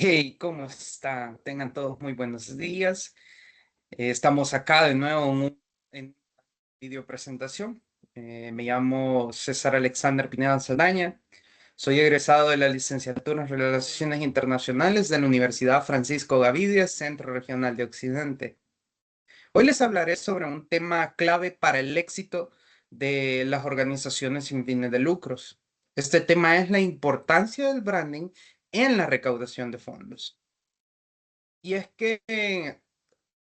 Hey, ¿cómo están? Tengan todos muy buenos días. Estamos acá de nuevo en video presentación. Me llamo César Alexander Pineda Saldaña. Soy egresado de la licenciatura en Relaciones Internacionales de la Universidad Francisco Gavidia, Centro Regional de Occidente. Hoy les hablaré sobre un tema clave para el éxito de las organizaciones sin fines de lucros. Este tema es la importancia del branding en la recaudación de fondos. Y es que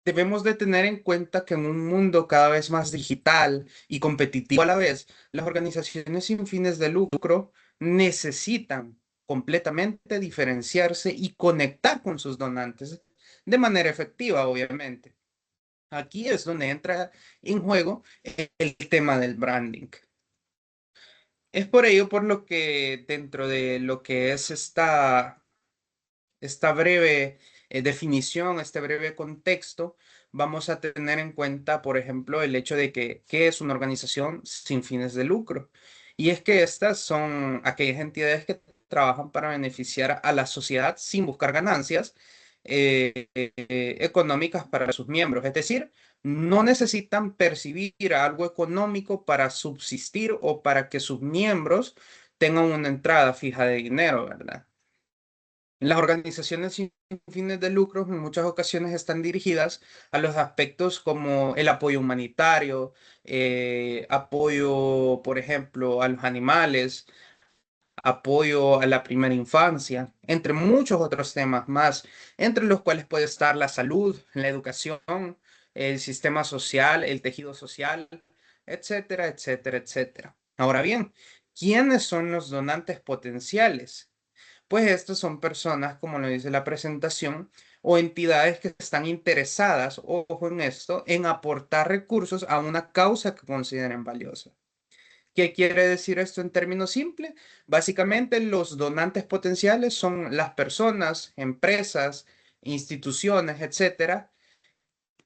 debemos de tener en cuenta que en un mundo cada vez más digital y competitivo a la vez, las organizaciones sin fines de lucro necesitan completamente diferenciarse y conectar con sus donantes de manera efectiva, obviamente. Aquí es donde entra en juego el tema del branding. Es por ello por lo que dentro de lo que es esta breve definición, este breve contexto, vamos a tener en cuenta, por ejemplo, el hecho de que ¿qué es una organización sin fines de lucro? Y es que estas son aquellas entidades que trabajan para beneficiar a la sociedad sin buscar ganancias económicas para sus miembros. Es decir, no necesitan percibir algo económico para subsistir o para que sus miembros tengan una entrada fija de dinero, ¿verdad? Las organizaciones sin fines de lucro en muchas ocasiones están dirigidas a los aspectos como el apoyo humanitario, apoyo, por ejemplo, a los animales, apoyo a la primera infancia, entre muchos otros temas más, entre los cuales puede estar la salud, la educación, el sistema social, el tejido social, etcétera, etcétera, etcétera. Ahora bien, ¿quiénes son los donantes potenciales? Pues estos son personas, como lo dice la presentación, o entidades que están interesadas, ojo en esto, en aportar recursos a una causa que consideren valiosa. ¿Qué quiere decir esto en términos simples? Básicamente, los donantes potenciales son las personas, empresas, instituciones, etcétera,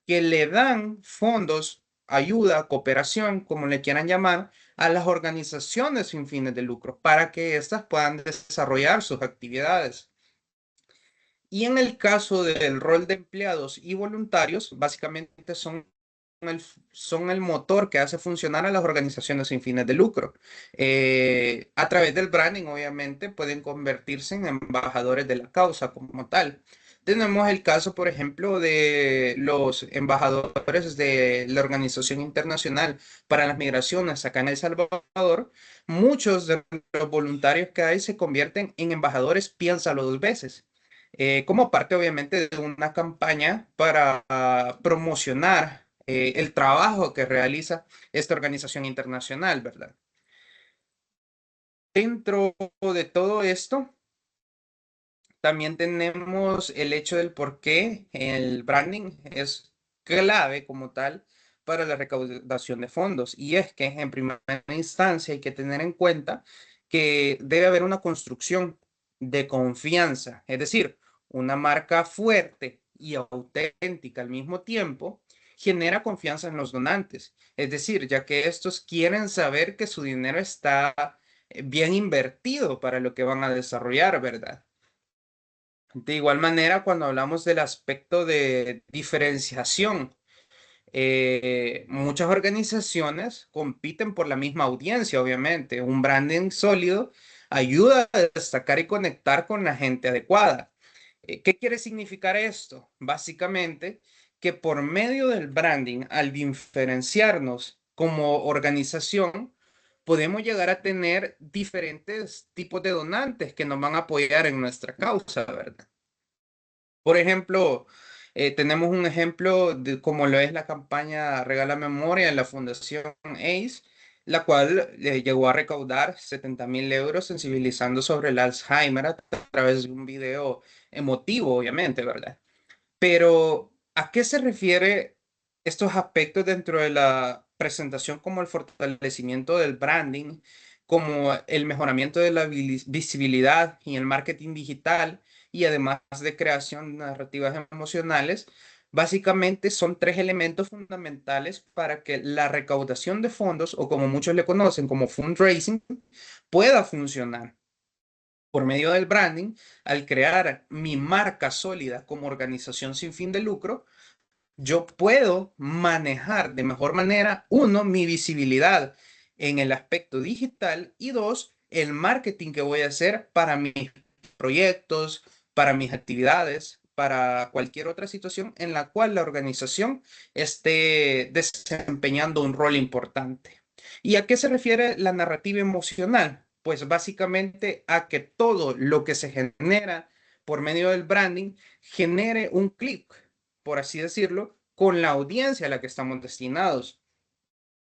que le dan fondos, ayuda, cooperación, como le quieran llamar, a las organizaciones sin fines de lucro para que éstas puedan desarrollar sus actividades. Y en el caso del rol de empleados y voluntarios, básicamente son el motor que hace funcionar a las organizaciones sin fines de lucro. A través del branding, obviamente, pueden convertirse en embajadores de la causa como tal. Tenemos el caso, por ejemplo, de los embajadores de la Organización Internacional para las Migraciones acá en El Salvador. Muchos de los voluntarios que hay se convierten en embajadores, piénsalo dos veces, como parte obviamente de una campaña para promocionar el trabajo que realiza esta organización internacional, ¿verdad? Dentro de todo esto, también tenemos el hecho del por qué el branding es clave como tal para la recaudación de fondos. Y es que en primera instancia hay que tener en cuenta que debe haber una construcción de confianza, es decir, una marca fuerte y auténtica al mismo tiempo genera confianza en los donantes. Es decir, ya que estos quieren saber que su dinero está bien invertido para lo que van a desarrollar, ¿verdad? De igual manera, cuando hablamos del aspecto de diferenciación, muchas organizaciones compiten por la misma audiencia, obviamente. Un branding sólido ayuda a destacar y conectar con la gente adecuada. ¿Qué quiere significar esto? Básicamente, que por medio del branding, al diferenciarnos como organización, podemos llegar a tener diferentes tipos de donantes que nos van a apoyar en nuestra causa, ¿verdad? Por ejemplo, tenemos un ejemplo de cómo lo es la campaña Regala Memoria en la Fundación ACE, la cual llegó a recaudar 70.000 euros sensibilizando sobre el Alzheimer a través de un video emotivo, obviamente, ¿verdad? Pero, ¿a qué se refiere estos aspectos dentro de la presentación como el fortalecimiento del branding, como el mejoramiento de la visibilidad y el marketing digital y además de creación de narrativas emocionales? Básicamente son tres elementos fundamentales para que la recaudación de fondos, o como muchos le conocen como fundraising, pueda funcionar. Por medio del branding, al crear mi marca sólida como organización sin fin de lucro, yo puedo manejar de mejor manera, uno, mi visibilidad en el aspecto digital y dos, el marketing que voy a hacer para mis proyectos, para mis actividades, para cualquier otra situación en la cual la organización esté desempeñando un rol importante. ¿Y a qué se refiere la narrativa emocional? Pues básicamente a que todo lo que se genera por medio del branding genere un clic, por así decirlo, con la audiencia a la que estamos destinados.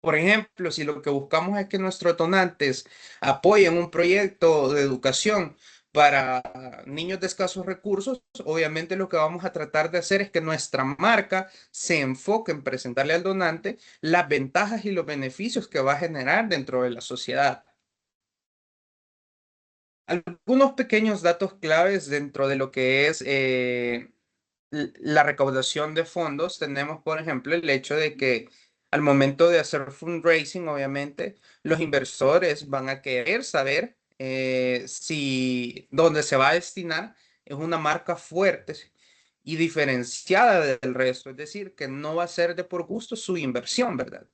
Por ejemplo, si lo que buscamos es que nuestros donantes apoyen un proyecto de educación para niños de escasos recursos, obviamente lo que vamos a tratar de hacer es que nuestra marca se enfoque en presentarle al donante las ventajas y los beneficios que va a generar dentro de la sociedad. Algunos pequeños datos claves dentro de lo que es la recaudación de fondos, tenemos, por ejemplo, el hecho de que al momento de hacer fundraising, obviamente, los inversores van a querer saber si donde se va a destinar es una marca fuerte y diferenciada del resto, es decir, que no va a ser de por gusto su inversión, ¿verdad?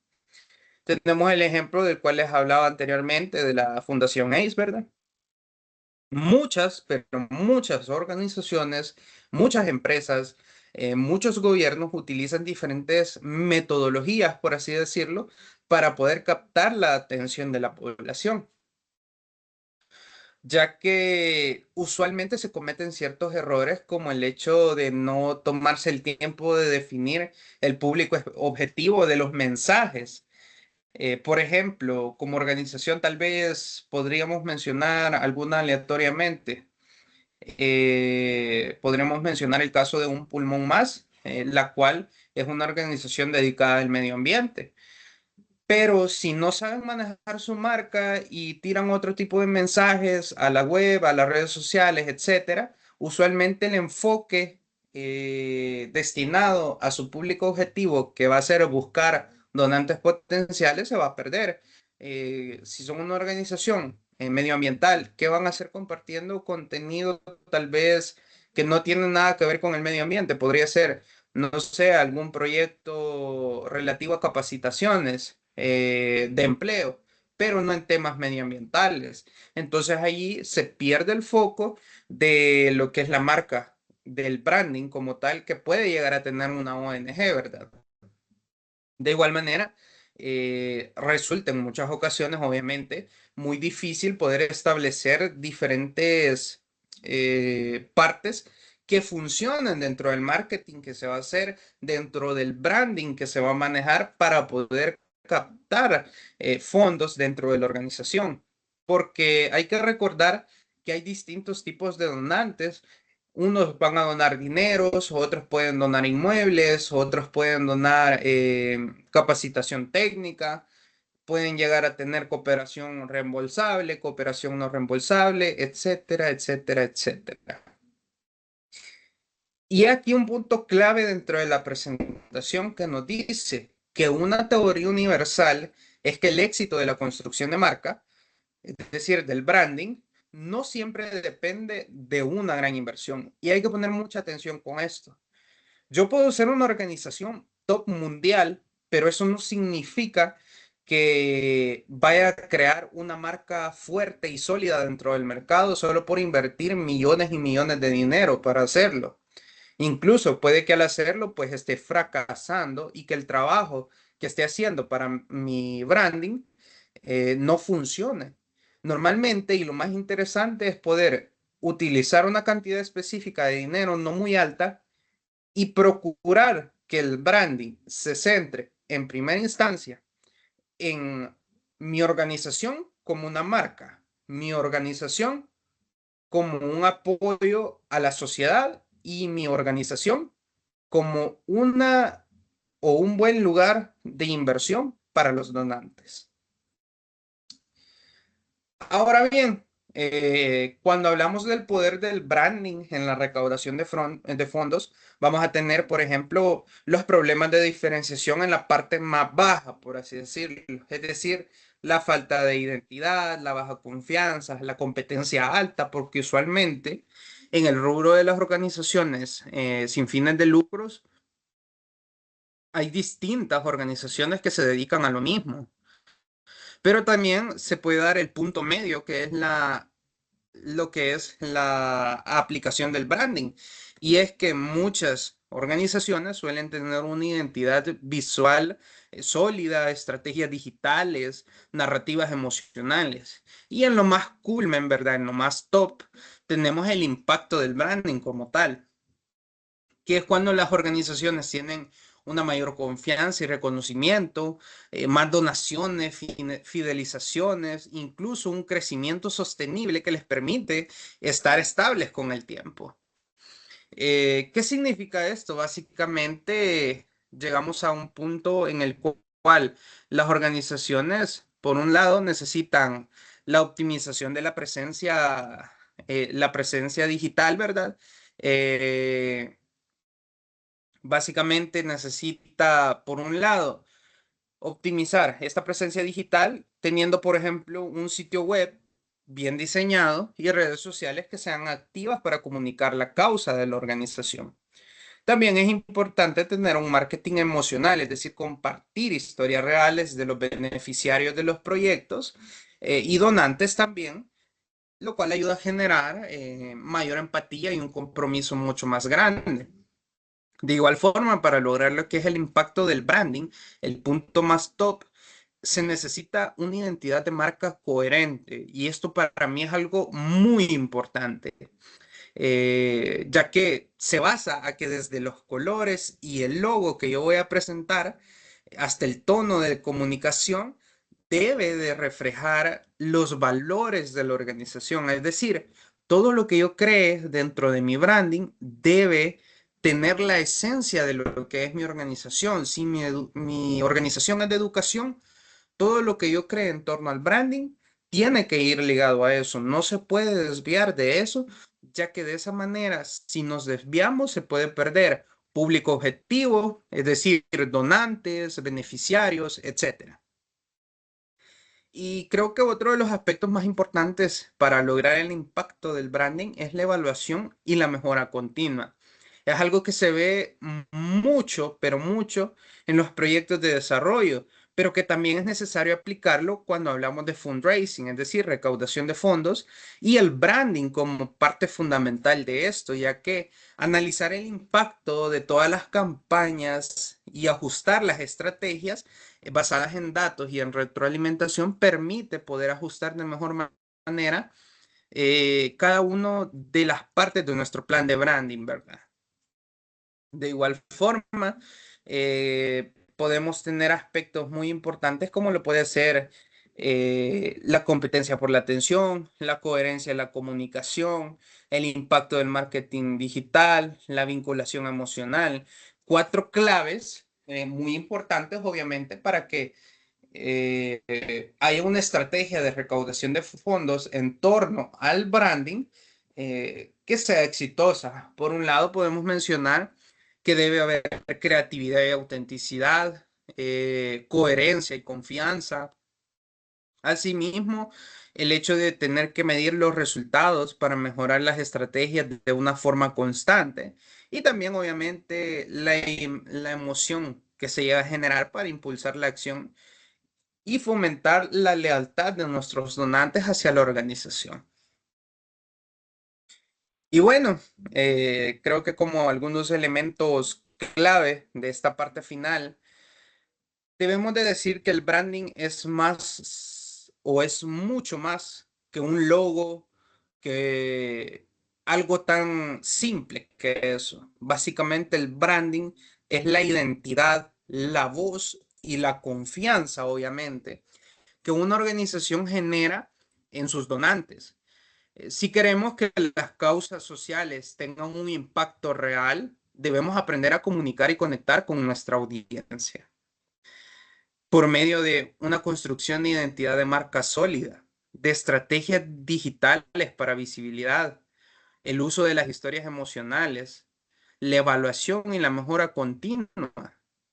Tenemos el ejemplo del cual les hablaba anteriormente de la Fundación ACE, ¿verdad? Muchas, pero muchas organizaciones, muchas empresas, muchos gobiernos utilizan diferentes metodologías, por así decirlo, para poder captar la atención de la población, ya que usualmente se cometen ciertos errores como el hecho de no tomarse el tiempo de definir el público objetivo de los mensajes. Por ejemplo, como organización tal vez podríamos mencionar alguna aleatoriamente. Podremos mencionar el caso de Un Pulmón Más, la cual es una organización dedicada al medio ambiente. Pero si no saben manejar su marca y tiran otro tipo de mensajes a la web, a las redes sociales, etcétera, usualmente el enfoque destinado a su público objetivo, que va a ser buscar donantes potenciales, se va a perder. Si son una organización medioambiental, ¿qué van a hacer compartiendo contenido tal vez que no tiene nada que ver con el medio ambiente? Podría ser, no sé, algún proyecto relativo a capacitaciones de empleo, pero no en temas medioambientales. Entonces allí se pierde el foco de lo que es la marca, del branding como tal, que puede llegar a tener una ONG, ¿verdad? De igual manera, resulta en muchas ocasiones, obviamente, muy difícil poder establecer diferentes partes que funcionen dentro del marketing que se va a hacer, dentro del branding que se va a manejar para poder captar fondos dentro de la organización. Porque hay que recordar que hay distintos tipos de donantes. Unos van a donar dineros, otros pueden donar inmuebles, otros pueden donar capacitación técnica, pueden llegar a tener cooperación reembolsable, cooperación no reembolsable, etcétera, etcétera, etcétera. Y aquí un punto clave dentro de la presentación que nos dice que una teoría universal es que el éxito de la construcción de marca, es decir, del branding, no siempre depende de una gran inversión. Y hay que poner mucha atención con esto. Yo puedo ser una organización top mundial, pero eso no significa que vaya a crear una marca fuerte y sólida dentro del mercado solo por invertir millones y millones de dinero para hacerlo. Incluso puede que al hacerlo pues esté fracasando y que el trabajo que esté haciendo para mi branding no funcione. Normalmente, y lo más interesante es poder utilizar una cantidad específica de dinero no muy alta y procurar que el branding se centre en primera instancia en mi organización como una marca, mi organización como un apoyo a la sociedad y mi organización como una o un buen lugar de inversión para los donantes. Ahora bien, cuando hablamos del poder del branding en la recaudación de fondos, vamos a tener, por ejemplo, los problemas de diferenciación en la parte más baja, por así decirlo. Es decir, la falta de identidad, la baja confianza, la competencia alta, porque usualmente en el rubro de las organizaciones sin fines de lucros hay distintas organizaciones que se dedican a lo mismo, pero también se puede dar el punto medio, que es lo que es la aplicación del branding. Y es que muchas organizaciones suelen tener una identidad visual sólida, estrategias digitales, narrativas emocionales. Y en lo más cool, en verdad, en lo más top, tenemos el impacto del branding como tal, que es cuando las organizaciones tienen una mayor confianza y reconocimiento, más donaciones, fidelizaciones, incluso un crecimiento sostenible que les permite estar estables con el tiempo. ¿Qué significa esto? Básicamente, llegamos a un punto en el cual las organizaciones, por un lado, necesitan la optimización de la presencia digital, ¿verdad? Eh, Básicamente necesita, por un lado, optimizar esta presencia digital teniendo, por ejemplo, un sitio web bien diseñado y redes sociales que sean activas para comunicar la causa de la organización. También es importante tener un marketing emocional, es decir, compartir historias reales de los beneficiarios de los proyectos y donantes también, lo cual ayuda a generar mayor empatía y un compromiso mucho más grande. De igual forma, para lograr lo que es el impacto del branding, el punto más top, se necesita una identidad de marca coherente y esto para mí es algo muy importante, ya que se basa a que desde los colores y el logo que yo voy a presentar hasta el tono de comunicación debe de reflejar los valores de la organización. Es decir, todo lo que yo cree dentro de mi branding debe tener la esencia de lo que es mi organización. Si mi organización es de educación, todo lo que yo cree en torno al branding tiene que ir ligado a eso. No se puede desviar de eso, ya que de esa manera, si nos desviamos, se puede perder público objetivo, es decir, donantes, beneficiarios, etcétera. Y creo que otro de los aspectos más importantes para lograr el impacto del branding es la evaluación y la mejora continua. Es algo que se ve mucho, pero mucho en los proyectos de desarrollo, pero que también es necesario aplicarlo cuando hablamos de fundraising, es decir, recaudación de fondos y el branding como parte fundamental de esto, ya que analizar el impacto de todas las campañas y ajustar las estrategias basadas en datos y en retroalimentación permite poder ajustar de mejor manera cada uno de las partes de nuestro plan de branding, ¿verdad? De igual forma, podemos tener aspectos muy importantes como lo puede ser la competencia por la atención, la coherencia de la comunicación, el impacto del marketing digital, la vinculación emocional. Cuatro claves muy importantes, obviamente, para que haya una estrategia de recaudación de fondos en torno al branding que sea exitosa. Por un lado, podemos mencionar que debe haber creatividad y autenticidad, coherencia y confianza. Asimismo, el hecho de tener que medir los resultados para mejorar las estrategias de una forma constante. Y también, obviamente, la emoción que se llega a generar para impulsar la acción y fomentar la lealtad de nuestros donantes hacia la organización. Y bueno, creo que como algunos elementos clave de esta parte final, debemos de decir que el branding es más o es mucho más que un logo, que algo tan simple que eso. Básicamente el branding es la identidad, la voz y la confianza, obviamente, que una organización genera en sus donantes. Si queremos que las causas sociales tengan un impacto real, debemos aprender a comunicar y conectar con nuestra audiencia por medio de una construcción de identidad de marca sólida, de estrategias digitales para visibilidad, el uso de las historias emocionales, la evaluación y la mejora continua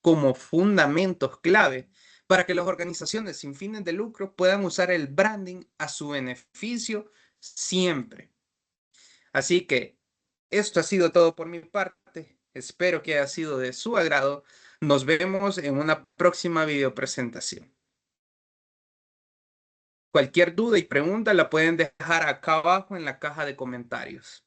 como fundamentos clave para que las organizaciones sin fines de lucro puedan usar el branding a su beneficio siempre. Así que esto ha sido todo por mi parte. Espero que haya sido de su agrado. Nos vemos en una próxima video presentación. Cualquier duda y pregunta la pueden dejar acá abajo en la caja de comentarios.